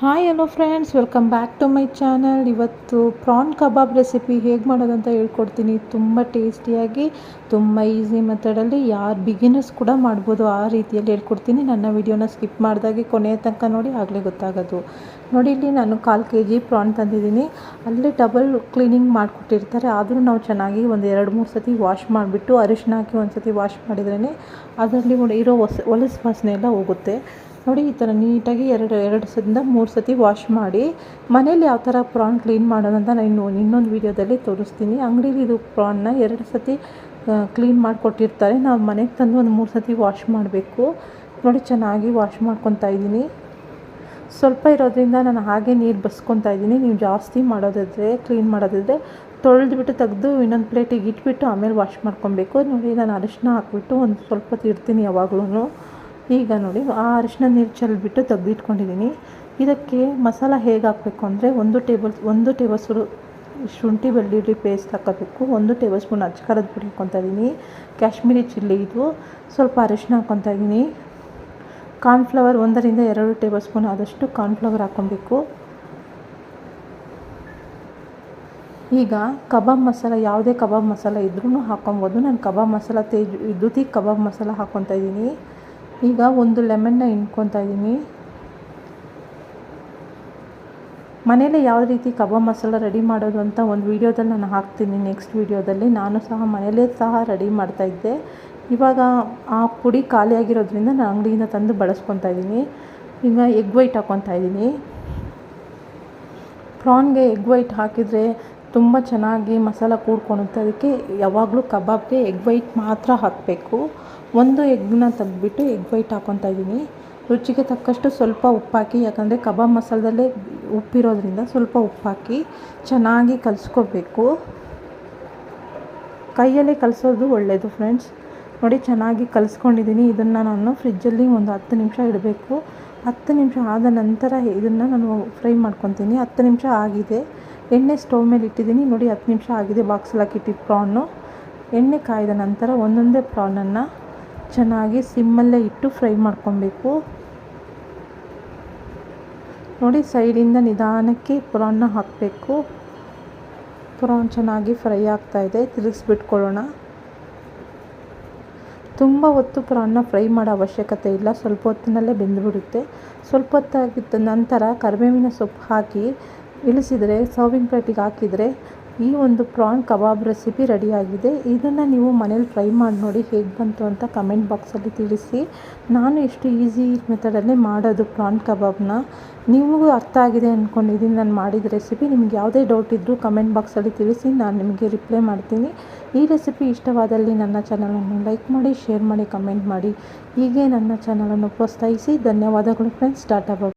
Hi hello friends, welcome back to my channel. ಇವತ್ತು prawn kebab recipe ಹೇಗೆ ಮಾಡೋದಂತ ಹೇಳ್ಕೊಡ್ತೀನಿ. ತುಂಬ ಟೇಸ್ಟಿಯಾಗಿ, ತುಂಬ ಈಸಿ ಮೆಥಡಲ್ಲಿ ಯಾರು ಬಿಗಿನರ್ಸ್ ಕೂಡ ಮಾಡ್ಬೋದು, ಆ ರೀತಿಯಲ್ಲಿ ಹೇಳ್ಕೊಡ್ತೀನಿ. ನನ್ನ ವಿಡಿಯೋನ ಸ್ಕಿಪ್ ಮಾಡಿದಾಗೆ ಕೊನೆಯ ತನಕ ನೋಡಿ, ಆಗಲೇ ಗೊತ್ತಾಗೋದು. ನೋಡಿ, ಇಲ್ಲಿ ನಾನು 1/4 kg ಪ್ರಾನ್ ತಂದಿದ್ದೀನಿ. ಅಲ್ಲಿ ಡಬಲ್ ಕ್ಲೀನಿಂಗ್ ಮಾಡಿಕೊಟ್ಟಿರ್ತಾರೆ. ಆದರೂ ನಾವು ಚೆನ್ನಾಗಿ ಒಂದು 2-3 ಸತಿ ವಾಶ್ ಮಾಡಿಬಿಟ್ಟು ಅರಿಶಿನ ಹಾಕಿ ಒಂದು ಸತಿ ವಾಶ್ ಮಾಡಿದ್ರೇ ಅದರಲ್ಲಿ ಇರೋ ಹೊಲಸು ವಾಸನೆ ಎಲ್ಲ ಹೋಗುತ್ತೆ. ನೋಡಿ, ಈ ಥರ ನೀಟಾಗಿ 2-3 ಸತಿ ವಾಶ್ ಮಾಡಿ ಮನೇಲಿ ಯಾವ ಥರ ಪ್ರಾನ್ ಕ್ಲೀನ್ ಮಾಡೋದಂತ ನಾನು ಇನ್ನೊಂದು ವೀಡಿಯೋದಲ್ಲಿ ತೋರಿಸ್ತೀನಿ. ಅಂಗಡೀಲಿ ಇದು ಪ್ರಾನ್ನ 2 ಸತಿ ಕ್ಲೀನ್ ಮಾಡಿಕೊಟ್ಟಿರ್ತಾರೆ. ನಾವು ಮನೆಗೆ ತಂದು ಒಂದು 3 ಸತಿ ವಾಶ್ ಮಾಡಬೇಕು. ನೋಡಿ, ಚೆನ್ನಾಗಿ ವಾಶ್ ಮಾಡ್ಕೊತಾ ಇದ್ದೀನಿ. ಸ್ವಲ್ಪ ಇರೋದ್ರಿಂದ ನಾನು ಹಾಗೆ ನೀರು ಬಸ್ಕೊತಾ ಇದ್ದೀನಿ. ನೀವು ಜಾಸ್ತಿ ಮಾಡೋದಿದ್ರೆ, ಕ್ಲೀನ್ ಮಾಡೋದಿದ್ರೆ ತೊಳೆದ್ಬಿಟ್ಟು ತೆಗೆದು ಇನ್ನೊಂದು ಪ್ಲೇಟಿಗೆ ಇಟ್ಬಿಟ್ಟು ಆಮೇಲೆ ವಾಶ್ ಮಾಡ್ಕೊಬೇಕು. ನೋಡಿ, ನಾನು ಅರಿಶಿನ ಹಾಕ್ಬಿಟ್ಟು ಒಂದು ಸ್ವಲ್ಪ ಹೊತ್ತು ಇಡ್ತೀನಿ ಯಾವಾಗಲೂ. ಈಗ ನೋಡಿ, ಆ ಅರಿಶಿನ ನೀರು ಚೆಲ್ಬಿಟ್ಟು ತೆಗೆದಿಟ್ಕೊಂಡಿದ್ದೀನಿ. ಇದಕ್ಕೆ ಮಸಾಲ ಹೇಗೆ ಹಾಕಬೇಕು ಅಂದರೆ, 1 ಟೇಬಲ್ ಸ್ಪೂನ್ ಶುಂಠಿ ಬೆಳ್ಳುಳ್ಳಿ ಪೇಸ್ಟ್ ಹಾಕೋಬೇಕು. 1 ಟೇಬಲ್ ಸ್ಪೂನ್ ಅಚ್ಕಾರದ ಪುಡಿ ಹಾಕ್ಕೊತಾ ಇದ್ದೀನಿ. ಕಾಶ್ಮೀರಿ ಚಿಲ್ಲಿ ಇದು. ಸ್ವಲ್ಪ ಅರಿಶಿನ ಹಾಕ್ಕೊತಾ ಇದ್ದೀನಿ. ಕಾರ್ನ್ಫ್ಲವರ್ 1-2 ಟೇಬಲ್ ಸ್ಪೂನ್ ಆದಷ್ಟು ಕಾರ್ನ್ಫ್ಲವರ್ ಹಾಕ್ಕೊಬೇಕು. ಈಗ ಕಬಾಬ್ ಮಸಾಲ, ಯಾವುದೇ ಕಬಾಬ್ ಮಸಾಲ ಇದ್ರೂ ಹಾಕ್ಕೊಬೋದು. ನಾನು ಕಬಾಬ್ ಮಸಾಲ ದ್ಯುತಿ ಕಬಾಬ್ ಮಸಾಲ ಹಾಕ್ಕೊತಾ ಇದ್ದೀನಿ. ಈಗ ಒಂದು ಲೆಮನ್ನ ಹಿಂಡ್ಕೊತಾ ಇದ್ದೀನಿ. ಮನೇಲಿ ಯಾವ ರೀತಿ ಕಬಾಬ್ ಮಸಾಲ ರೆಡಿ ಮಾಡೋದು ಅಂತ ಒಂದು ವೀಡಿಯೋದಲ್ಲಿ ನಾನು ಹಾಕ್ತೀನಿ. ನೆಕ್ಸ್ಟ್ ವೀಡಿಯೋದಲ್ಲಿ ನಾನು ಸಹ ಮನೇಲೇ ರೆಡಿ ಮಾಡ್ತಾಯಿದ್ದೆ. ಇವಾಗ ಆ ಪುಡಿ ಖಾಲಿಯಾಗಿರೋದ್ರಿಂದ ನಾನು ಅಂಗಡಿಯಿಂದ ತಂದು ಬಳಸ್ಕೊತಾ ಇದ್ದೀನಿ. ಈಗ ಎಗ್ ವೈಟ್ ಹಾಕ್ಕೊತಾ ಇದ್ದೀನಿ. ಪ್ರಾನ್ಗೆ ಎಗ್ ವೈಟ್ ಹಾಕಿದರೆ ತುಂಬ ಚೆನ್ನಾಗಿ ಮಸಾಲ ಕೂಡ್ಕೊಳುತ್ತೆ. ಅದಕ್ಕೆ ಯಾವಾಗಲೂ ಕಬಾಬ್ಗೆ ಎಗ್ ವೈಟ್ ಮಾತ್ರ ಹಾಕಬೇಕು. 1 ಎಗ್ನ ತೆಗೆದ್ಬಿಟ್ಟು ಎಗ್ ವೈಟ್ ಹಾಕ್ಕೊತಾ ಇದ್ದೀನಿ. ರುಚಿಗೆ ತಕ್ಕಷ್ಟು ಸ್ವಲ್ಪ ಉಪ್ಪು ಹಾಕಿ, ಯಾಕಂದರೆ ಕಬಾಬ್ ಮಸಾಲದಲ್ಲೇ ಉಪ್ಪಿರೋದ್ರಿಂದ ಸ್ವಲ್ಪ ಉಪ್ಪು ಹಾಕಿ ಚೆನ್ನಾಗಿ ಕಲಿಸ್ಕೋಬೇಕು. ಕೈಯಲ್ಲೇ ಕಲಿಸೋದು ಒಳ್ಳೆಯದು ಫ್ರೆಂಡ್ಸ್. ನೋಡಿ, ಚೆನ್ನಾಗಿ ಕಲಿಸ್ಕೊಂಡಿದ್ದೀನಿ. ಇದನ್ನು ನಾನು ಫ್ರಿಜ್ಜಲ್ಲಿ ಒಂದು 10 ನಿಮಿಷ ಇಡಬೇಕು. 10 ನಿಮಿಷ ಆದ ನಂತರ ಇದನ್ನು ನಾನು ಫ್ರೈ ಮಾಡ್ಕೊತೀನಿ. 10 ನಿಮಿಷ ಆಗಿದೆ. ಎಣ್ಣೆ ಸ್ಟವ್ ಮೇಲೆ ಇಟ್ಟಿದ್ದೀನಿ. ನೋಡಿ, 10 ನಿಮಿಷ ಆಗಿದೆ. ಬಾಕ್ಸಲ್ಲಿ ಹಾಕಿಟ್ಟಿದ್ದು ಪ್ರಾನು. ಎಣ್ಣೆ ಕಾಯ್ದ ನಂತರ ಒಂದೊಂದೇ ಪ್ರಾನನ್ನು ಚೆನ್ನಾಗಿ ಸಿಮ್ಮಲ್ಲೇ ಇಟ್ಟು ಫ್ರೈ ಮಾಡ್ಕೊಬೇಕು. ನೋಡಿ, ಸೈಡಿಂದ ನಿಧಾನಕ್ಕೆ ಪ್ರಾನ್ನ ಹಾಕಬೇಕು. ಪ್ರಾನ್ ಚೆನ್ನಾಗಿ ಫ್ರೈ ಆಗ್ತಾಯಿದೆ. ತಿರುಗಿಸ್ಬಿಟ್ಕೊಳ್ಳೋಣ. ತುಂಬ ಹೊತ್ತು ಪ್ರಾನ್ನ ಫ್ರೈ ಮಾಡೋ ಅವಶ್ಯಕತೆ ಇಲ್ಲ. ಸ್ವಲ್ಪ ಹೊತ್ತಿನಲ್ಲೇ ಬೆಂದುಬಿಡುತ್ತೆ. ಸ್ವಲ್ಪ ಹೊತ್ತಾಗಿದ್ದ ನಂತರ ಕರಿಬೇವಿನ ಸೊಪ್ಪು ಹಾಕಿ ಇಳಿಸಿದರೆ, ಸರ್ವಿಂಗ್ ಪ್ಲೇಟಿಗೆ ಹಾಕಿದರೆ ಈ ಒಂದು ಪ್ರಾನ್ ಕಬಾಬ್ ರೆಸಿಪಿ ರೆಡಿಯಾಗಿದೆ. ಇದನ್ನು ನೀವು ಮನೇಲಿ ಟ್ರೈ ಮಾಡಿ ನೋಡಿ, ಹೇಗೆ ಬಂತು ಅಂತ ಕಮೆಂಟ್ ಬಾಕ್ಸಲ್ಲಿ ತಿಳಿಸಿ. ನಾನು ಎಷ್ಟು ಈಸಿ ಮೆಥಡಲ್ಲೇ ಮಾಡೋದು ಪ್ರಾನ್ ಕಬಾಬ್ನ. ನಿಮಗೂ ಅರ್ಥ ಆಗಿದೆ ಅಂದ್ಕೊಂಡಿದ್ದೀನಿ ನಾನು ಮಾಡಿದ ರೆಸಿಪಿ. ನಿಮ್ಗೆ ಯಾವುದೇ ಡೌಟ್ ಇದ್ದರೂ ಕಮೆಂಟ್ ಬಾಕ್ಸಲ್ಲಿ ತಿಳಿಸಿ, ನಾನು ನಿಮಗೆ ರಿಪ್ಲೈ ಮಾಡ್ತೀನಿ. ಈ ರೆಸಿಪಿ ಇಷ್ಟವಾದಲ್ಲಿ ನನ್ನ ಚಾನಲನ್ನು ಲೈಕ್ ಮಾಡಿ, ಶೇರ್ ಮಾಡಿ, ಕಮೆಂಟ್ ಮಾಡಿ. ಹೀಗೆ ನನ್ನ ಚಾನಲನ್ನು ಪ್ರೋತ್ಸಾಹಿಸಿ. ಧನ್ಯವಾದಗಳು ಫ್ರೆಂಡ್ಸ್. ಟಾಟಾ ಬಾಯ್.